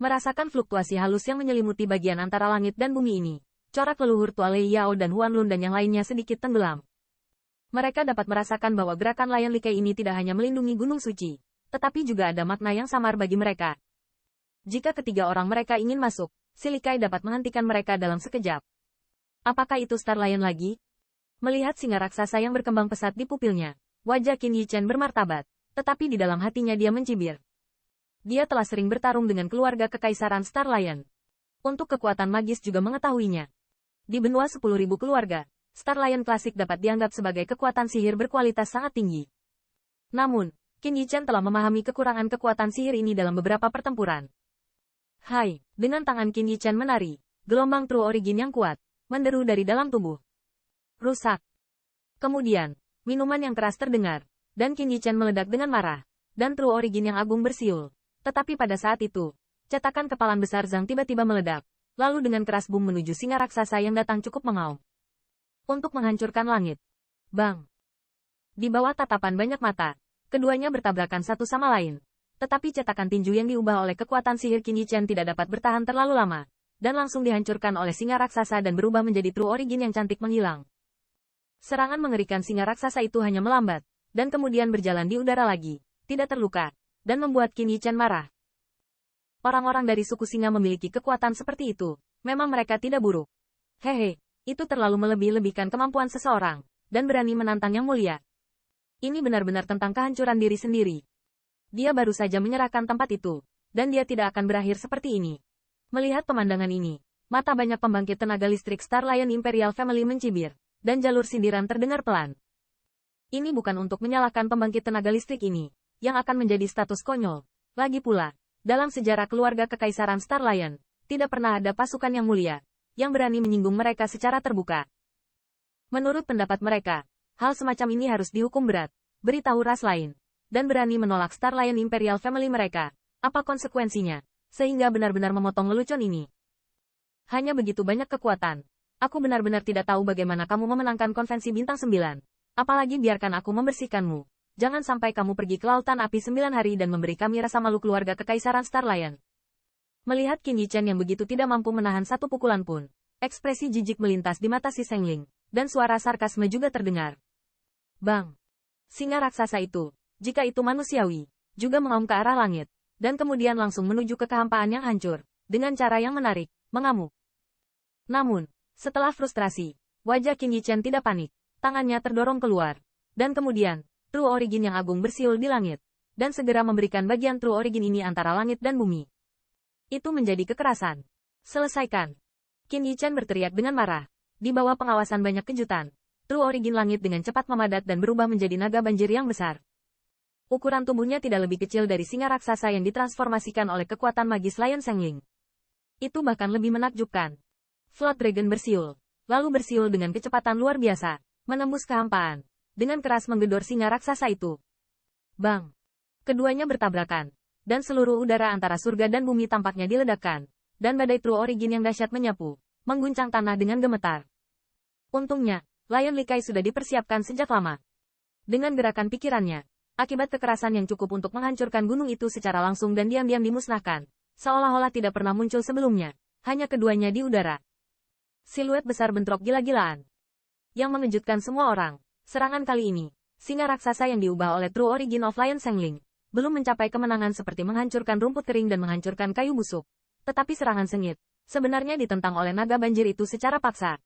Merasakan fluktuasi halus yang menyelimuti bagian antara langit dan bumi ini, corak leluhur Tua Lei Yao dan Huan Lun dan yang lainnya sedikit tenggelam. Mereka dapat merasakan bahwa gerakan Lion Likai ini tidak hanya melindungi Gunung Suci, tetapi juga ada makna yang samar bagi mereka. Jika ketiga orang mereka ingin masuk, si Likai dapat menghentikan mereka dalam sekejap. Apakah itu Star Lion lagi? Melihat singa raksasa yang berkembang pesat di pupilnya, wajah Qin Yichen bermartabat, tetapi di dalam hatinya dia mencibir. Dia telah sering bertarung dengan keluarga kekaisaran Star Lion. Untuk kekuatan magis juga mengetahuinya. Di benua 10.000 keluarga, Star Lion klasik dapat dianggap sebagai kekuatan sihir berkualitas sangat tinggi. Namun, Qin Yichen telah memahami kekurangan kekuatan sihir ini dalam beberapa pertempuran. Hai, dengan tangan Qin Yichen menari, gelombang True Origin yang kuat, menderu dari dalam tubuh. Rusak. Kemudian, minuman yang keras terdengar, dan Qin Yichen meledak dengan marah, dan True Origin yang agung bersiul. Tetapi pada saat itu, cetakan kepalan besar Zhang tiba-tiba meledak, lalu dengan keras boom menuju singa raksasa yang datang cukup mengaum. Untuk menghancurkan langit. Bang! Di bawah tatapan banyak mata, keduanya bertabrakan satu sama lain. Tetapi cetakan tinju yang diubah oleh kekuatan sihir Qin Yichen tidak dapat bertahan terlalu lama, dan langsung dihancurkan oleh singa raksasa dan berubah menjadi True Origin yang cantik menghilang. Serangan mengerikan singa raksasa itu hanya melambat, dan kemudian berjalan di udara lagi, tidak terluka, dan membuat Qin Yichen marah. Orang-orang dari suku singa memiliki kekuatan seperti itu, memang mereka tidak buruk. Hehe, itu terlalu melebih-lebihkan kemampuan seseorang, dan berani menantang yang mulia. Ini benar-benar tentang kehancuran diri sendiri. Dia baru saja menyerahkan tempat itu, dan dia tidak akan berakhir seperti ini. Melihat pemandangan ini, mata banyak pembangkit tenaga listrik Star Lion Imperial Family mencibir, dan jalur sindiran terdengar pelan. Ini bukan untuk menyalahkan pembangkit tenaga listrik ini, yang akan menjadi status konyol. Lagi pula, dalam sejarah keluarga kekaisaran Star Lion, tidak pernah ada pasukan yang mulia, yang berani menyinggung mereka secara terbuka. Menurut pendapat mereka, hal semacam ini harus dihukum berat, beritahu ras lain, dan berani menolak Star Lion Imperial Family mereka. Apa konsekuensinya, sehingga benar-benar memotong lelucon ini? Hanya begitu banyak kekuatan. Aku benar-benar tidak tahu bagaimana kamu memenangkan konvensi Bintang 9. Apalagi biarkan aku membersihkanmu. Jangan sampai kamu pergi ke lautan api 9 hari dan memberi kami rasa malu keluarga kekaisaran Star Lion. Melihat Qin Yichen yang begitu tidak mampu menahan satu pukulan pun, ekspresi jijik melintas di mata si Sengling, dan suara sarkasme juga terdengar. Bang! Singa raksasa itu, jika itu manusiawi, juga mengaum ke arah langit, dan kemudian langsung menuju ke kehampaan yang hancur, dengan cara yang menarik, mengamuk. Namun, setelah frustrasi, wajah Qin Yichen tidak panik, tangannya terdorong keluar, dan kemudian, True Origin yang agung bersiul di langit, dan segera memberikan bagian True Origin ini antara langit dan bumi. Itu menjadi kekerasan. Selesaikan. Qin Yichen berteriak dengan marah. Di bawah pengawasan banyak kejutan, True Origin langit dengan cepat memadat dan berubah menjadi naga banjir yang besar. Ukuran tubuhnya tidak lebih kecil dari singa raksasa yang ditransformasikan oleh kekuatan magis Lion Sengling. Itu bahkan lebih menakjubkan. Flood Dragon bersiul, lalu bersiul dengan kecepatan luar biasa, menembus kehampaan. Dengan keras menggedor singa raksasa itu. Bang! Keduanya bertabrakan, dan seluruh udara antara surga dan bumi tampaknya diledakkan, dan badai True Origin yang dahsyat menyapu, mengguncang tanah dengan gemetar. Untungnya, Lion Likai sudah dipersiapkan sejak lama. Dengan gerakan pikirannya, akibat kekerasan yang cukup untuk menghancurkan gunung itu secara langsung dan diam-diam dimusnahkan, seolah-olah tidak pernah muncul sebelumnya, hanya keduanya di udara. Siluet besar bentrok gila-gilaan. Yang mengejutkan semua orang. Serangan kali ini, singa raksasa yang diubah oleh True Origin of Lion Sengling, belum mencapai kemenangan seperti menghancurkan rumput kering dan menghancurkan kayu busuk. Tetapi serangan sengit, sebenarnya ditentang oleh naga banjir itu secara paksa.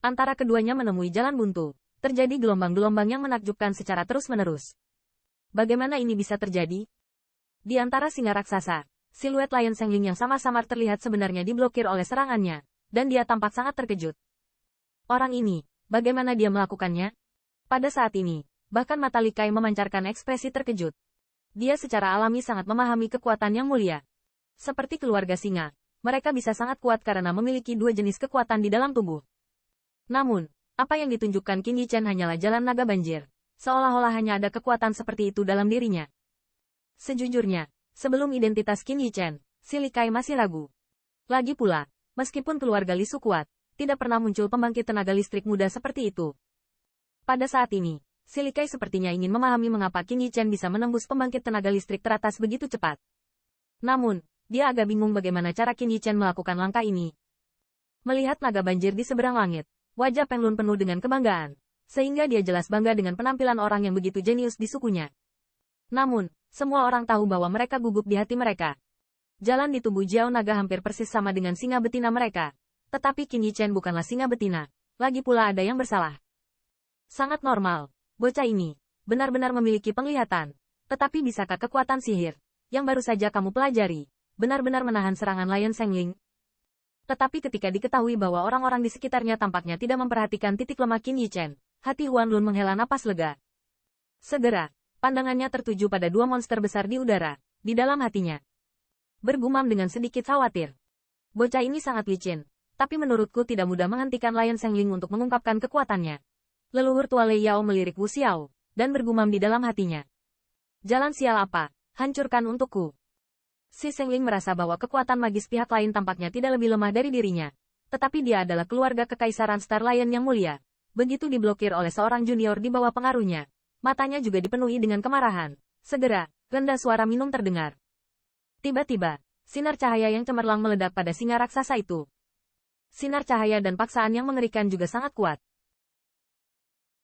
Antara keduanya menemui jalan buntu, terjadi gelombang-gelombang yang menakjubkan secara terus-menerus. Bagaimana ini bisa terjadi? Di antara singa raksasa, siluet Lion Sengling yang samar-samar terlihat sebenarnya diblokir oleh serangannya, dan dia tampak sangat terkejut. Orang ini, bagaimana dia melakukannya? Pada saat ini, bahkan mata Likai memancarkan ekspresi terkejut. Dia secara alami sangat memahami kekuatan yang mulia. Seperti keluarga singa, mereka bisa sangat kuat karena memiliki dua jenis kekuatan di dalam tubuh. Namun, apa yang ditunjukkan Qin Yichen hanyalah jalan naga banjir. Seolah-olah hanya ada kekuatan seperti itu dalam dirinya. Sejujurnya, sebelum identitas Qin Yichen, si Likai masih ragu. Lagi pula, meskipun keluarga Li Su kuat, tidak pernah muncul pembangkit tenaga listrik muda seperti itu. Pada saat ini, si Likai sepertinya ingin memahami mengapa Qin Yichen bisa menembus pembangkit tenaga listrik teratas begitu cepat. Namun, Dia agak bingung bagaimana cara Qin Yichen melakukan langkah ini. Melihat naga banjir di seberang langit, wajah Peng Lun penuh dengan kebanggaan, sehingga dia jelas bangga dengan penampilan orang yang begitu jenius di sukunya. Namun, semua orang tahu bahwa mereka gugup di hati mereka. Jalan di tubuh Jiao Naga hampir persis sama dengan singa betina mereka. Tetapi Qin Yichen bukanlah singa betina, lagi pula ada yang bersalah. Sangat normal, bocah ini benar-benar memiliki penglihatan. Tetapi bisakah kekuatan sihir, yang baru saja kamu pelajari, benar-benar menahan serangan Lion Shengling? Tetapi ketika diketahui bahwa orang-orang di sekitarnya tampaknya tidak memperhatikan titik lemah Qin Yichen, hati Huan Lun menghela napas lega. Segera, pandangannya tertuju pada dua monster besar di udara, di dalam hatinya. Bergumam dengan sedikit khawatir. Bocah ini sangat licin, tapi menurutku tidak mudah menghentikan Lion Shengling untuk mengungkapkan kekuatannya. Leluhur tua Lei Yao melirik Wu Xiao, dan bergumam di dalam hatinya. Jalan sial apa, hancurkan untukku. Si Shengling merasa bahwa kekuatan magis pihak lain tampaknya tidak lebih lemah dari dirinya. Tetapi dia adalah keluarga kekaisaran Star Lion yang mulia. Begitu diblokir oleh seorang junior di bawah pengaruhnya, matanya juga dipenuhi dengan kemarahan. Segera, rendah suara minum terdengar. Tiba-tiba, sinar cahaya yang cemerlang meledak pada singa raksasa itu. Sinar cahaya dan paksaan yang mengerikan juga sangat kuat,